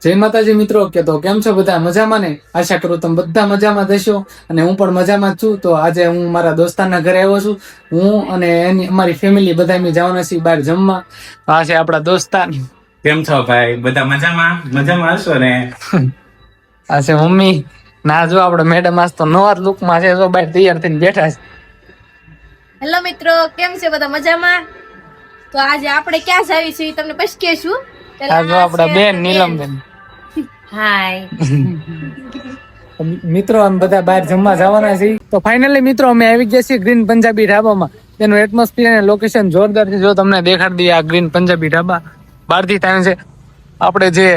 જય માતાજી મિત્રો, કે તો કેમ છો બધા? મજામાં ને? આશા કરું તમે બધા મજામાં થશો અને હું પણ મજામાં જ છું. તો આજે હું મારા દોસ્તારના ઘરે આવ્યો છું. હું અને એની અમારી ફેમિલી બધા અમે જવાના છીએ બહાર જમવા. આ છે આપણા દોસ્તાર. કેમ છો ભાઈ? બધા મજામાં હશો ને? આ છે મમ્મી. ના જો આપણે મેડમ આજ તો નવા લુકમાં છે, જો બહાર તૈયાર થઈને બેઠા છે. હેલો મિત્રો, કેમ છે બધા મજામાં? તો આજે આપણે ક્યાં જાવી છીએ તમને પછી કહેશું. આ જો આપણા બેન નીલમબેન. હાય મિત્રો અમે બધા બહાર જમવા જવાના છીએ. તો ફાઇનલી મિત્રો અમે આવી ગયા છીએ ગ્રીન પંજાબી ઢાબામાં. તેનું એટમોસ્ફિયર અને લોકેશન જોરદાર છે. જો તમને દેખાડી દઈએ, આ ગ્રીન પંજાબી ઢાબા બહારથી થાય છે. આપણે જે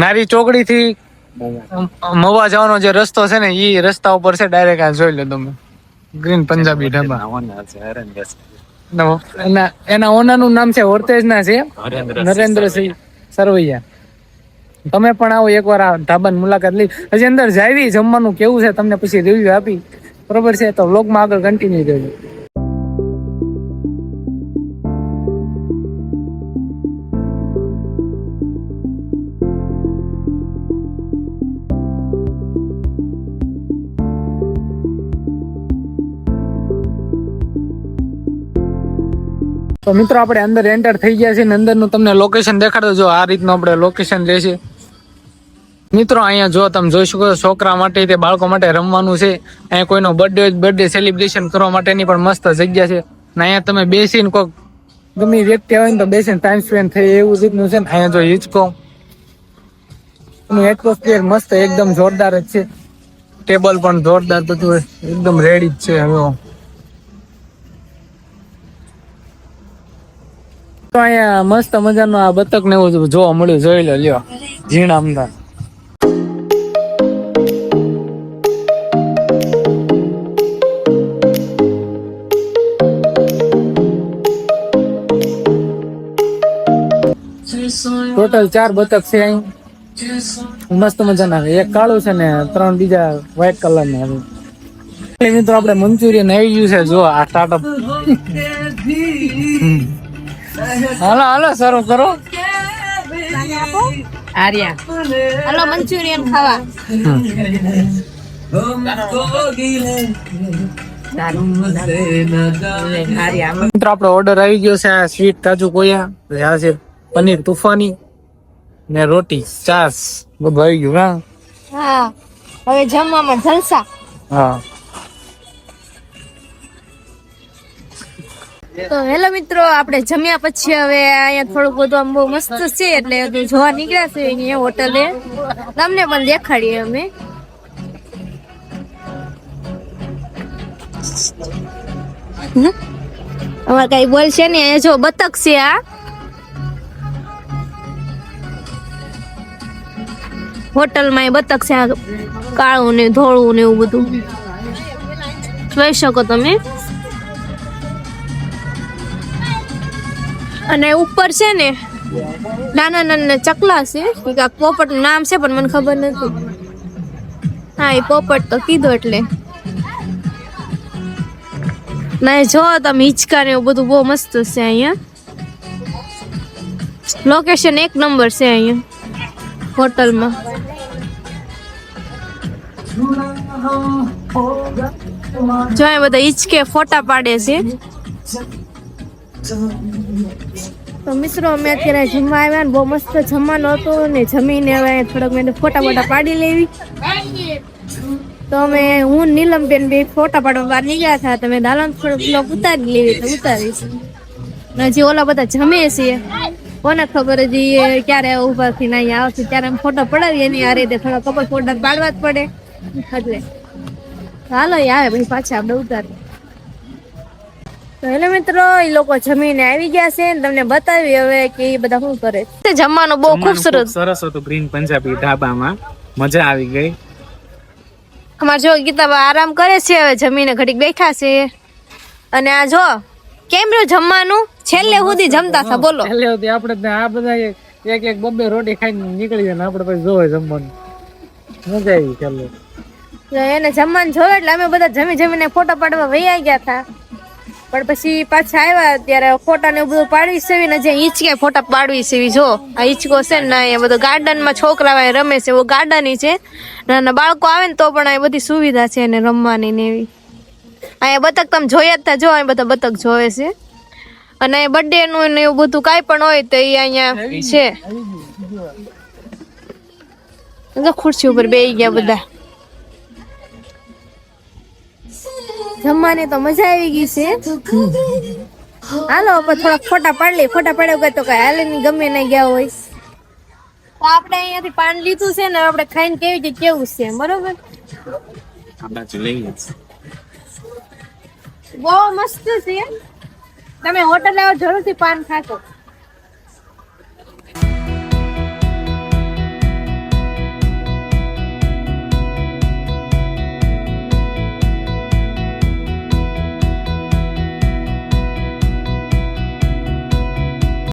નારી ચોકડી થી મવા જવાનો જે રસ્તો છે ને, એ રસ્તા ઉપર છે ડાયરેક્ટ. આ જોઈ લો તમે, ગ્રીન પંજાબી ઢાબા. એના ઓનર નું નામ છે વર્તેજ ના છે, નરેન્દ્રસિંહ સરવૈયા. તમે પણ આવો એકવાર આ ઢાબાની મુલાકાત લઈ. હજી અંદર જાવી જમવાનું કેવું છે તમને પછી રિવ્યુ આપી, બરોબર છે? તો વ્લોગમાં આગળ કન્ટિન્યુ કરજો. તો મિત્રો આપણે અંદર એન્ટર થઈ ગયા છે ને અંદરનું તમને લોકેશન દેખાડો. જો આ રીતનું આપણે લોકેશન રહેશે મિત્રો. અહીંયા જો તમે જોઈ શકો છો, છોકરા માટે તે બાળકો માટે રમવાનું છે. અહીંયા કોઈનો બર્થડે સેલિબ્રેશન કરવા માટેની પણ મસ્ત જગ્યા છે. ને અહીંયા તમે બેસીને કોઈક ગમે વ્યક્તિ આવે ને તો બેસીને ટાઈમ સ્પેન્ડ થાય એવું રીતનું છે ને. અહીંયા જો હિચકો એનું એટમોસ્ફિયર મસ્ત એકદમ જોરદાર જ છે. ટેબલ પણ જોરદાર, બધું એકદમ રેડી જ છે. હવે તો અહીંયા મસ્ત મજાનો આ બતક ને એવું જોવા મળ્યું. જોઈ લો, લ્યો ઝીણા અમદાર. ટોટલ 4 બતક છે અહીં, મસ્ત મજાના. એક કાળું છે ને 3 બીજા વ્હાઈટ કલર ના. મિત્રો આપણે મંચુરિયન આવી ગયું છે. જો આ સ્ટાર્ટઅપ. હાલો હાલો શરૂ કરો. આર્યા, હાલો મંચુરિયન ખાવા. મિત્રો આપણો ઓર્ડર આવી ગયો છે. આ સ્વીટ કાજુ કોયા, આ છે પનીર તુફાની ને રોટી છાસ, બધું આવી ગયું. હા, હવે જમવામાં જલસા. હા. તો હેલો મિત્રો, આપણે જમ્યા પછી હવે અહીંયા થોડુંક બધું આમ બહુ મસ્ત છે એટલે જોવા નીકળ્યા છે અહીંયા હોટલે. તમને પણ દેખાડીએ અમે. અમારે કઈ બોલ છે ને, અહીંયા જો બતક છે. આ હોટલમાં એ બતક છે, આ કાળું ને ધોળું ને એવું બધું જોઈ શકો તમે. અને ઉપર છે ને નાના નાના ચકલા છે. પોપટ નું નામ છે પણ મને ખબર નથી. હા, એ પોપટ તો કીધું એટલે. ના જો તમે હિંચકા ને એવું બધું બહુ મસ્ત છે અહીંયા. લોકેશન 1 નંબર છે અહીંયા હોટલમાં. જો અહીંયા બધા હિંચકે ફોટા પાડે છે. તો મિત્રો અમે અત્યારે જમવા આવ્યા ને બહુ મસ્ત જમવાનું હતું ને જમીને હવે થોડાક મેં ફોટા બોટા પાડી લેવી. તો અમે હું નીલમબેન બે ફોટા પાડવા બહાર નીકળ્યા હતા. તમે દાલન થોડોક બ્લોગ ઉતારી લેવી તો ઉતારીશ. હજી ઓલા બધા જમે છે, કોને ખબર હજી ક્યારે ઉભા થઈને અહીંયા આવશે ત્યારે અમે ફોટો પડાવીએ. એની આ રીતે થોડા કપલ ફોટા પાડવા જ પડે એટલે હાલો આવે ભાઈ પાછા આપણે ઉતારીએ. તો હેલો મિત્રો, એ લોકો જમીને આવી ગયા છે ને તમને બતાવી હવે કે એ બધા શું કરે છે. જમવાનું બહુ ખૂબ સરસ હતું ગ્રીન પંજાબી ઢાબામાં, મજા આવી ગઈ. અમારે જો ગીતાબા આરામ કરે છે, હવે જમીને ઘડીક બેઠા છે. અને આ જો કેમ રહ્યું જમવાનું, છેલ્લે સુધી જમતા હતા. બોલો, છેલ્લે સુધી આપણે આ બધા એક બબ્બે રોટી ખાઈને નીકળી જાય ને આપણે પછી જોવે જમવાનું. મજા આવી છેલ્લે. એને જમવાનું જોવે એટલે અમે બધા જમીને ફોટો પાડવા વૈયા ગયા હતા. પણ પછી પાછા આવ્યા ત્યારે ફોટા ને એવું બધું પાડવી સેવી ને જે હિંચકે ફોટા પાડવી સેવી જો આ હિંચકો છે ને અહીંયા બધું ગાર્ડન માં છોકરા રમે છે એવો ગાર્ડન છે નાના બાળકો આવે ને તો પણ આ બધી સુવિધા છે એને રમવાની ને એવી અહીંયા બતક તમે જોયા જ તા જો અહીં બધા બતક જોવે છે અને બર્થડે નું ને એવું બધું કાંઈ પણ હોય તો એ અહીંયા છે ખુરશી ઉપર બેસી ગયા બધા જમવાની તો મજા આવી ગઈ છે હાલો થોડા ફોટા પાડી લે ફોટા પાડ્યા વગર તો કઈ હાલે નહીં ગમે નહીં ગયા હોય તો આપણે અહીંયાથી પાન લીધું છે ને આપણે ખાઈને કેવી કે કેવું છે બરોબર બહુ મસ્ત છે તમે હોટલ આવો જરૂરથી પાન ખાશો